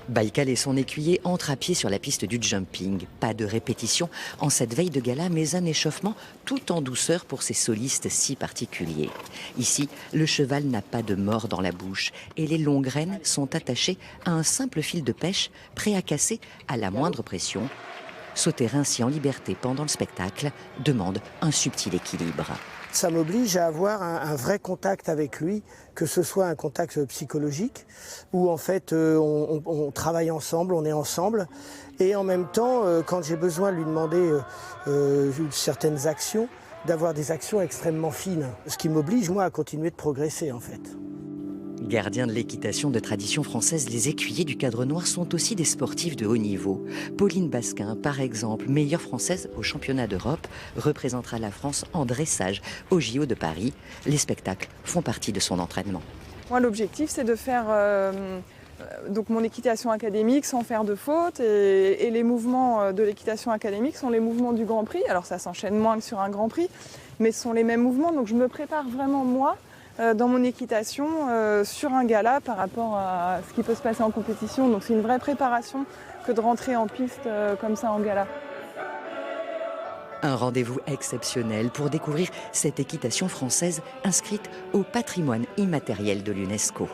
Baïkal et son écuyer entrent à pied sur la piste du jumping. Pas de répétition en cette veille de gala, mais un échauffement tout en douceur pour ces solistes si particuliers. Ici, le cheval n'a pas de mors dans la bouche et les longues rênes sont attachées à un simple fil de pêche prêt à casser à la moindre pression. Sauter ainsi en liberté pendant le spectacle demande un subtil équilibre. Ça m'oblige à avoir un vrai contact avec lui, que ce soit un contact psychologique, où en fait on travaille ensemble, on est ensemble, et en même temps, quand j'ai besoin de lui demander certaines actions, d'avoir des actions extrêmement fines, ce qui m'oblige moi à continuer de progresser en fait. Gardiens de l'équitation de tradition française, les écuyers du Cadre Noir sont aussi des sportifs de haut niveau. Pauline Basquin, par exemple, meilleure française au championnat d'Europe, représentera la France en dressage au JO de Paris. Les spectacles font partie de son entraînement. Moi, l'objectif, c'est de faire donc mon équitation académique sans faire de fautes. Et les mouvements de l'équitation académique sont les mouvements du Grand Prix. Alors ça s'enchaîne moins que sur un Grand Prix, mais ce sont les mêmes mouvements. Donc je me prépare vraiment, moi, dans mon équitation sur un gala par rapport à ce qui peut se passer en compétition. Donc c'est une vraie préparation que de rentrer en piste comme ça en gala. Un rendez-vous exceptionnel pour découvrir cette équitation française inscrite au patrimoine immatériel de l'UNESCO.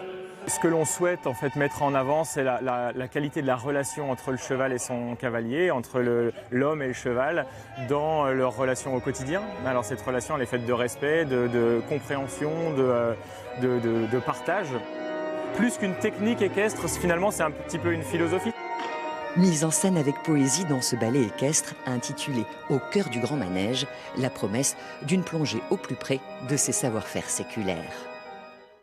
Ce que l'on souhaite en fait mettre en avant, c'est la qualité de la relation entre le cheval et son cavalier, entre l'homme et le cheval, dans leur relation au quotidien. Alors cette relation, elle est faite de respect, de compréhension, de partage. Plus qu'une technique équestre, finalement, c'est un petit peu une philosophie. Mise en scène avec poésie dans ce ballet équestre intitulé « Au cœur du grand manège », la promesse d'une plongée au plus près de ses savoir-faire séculaires.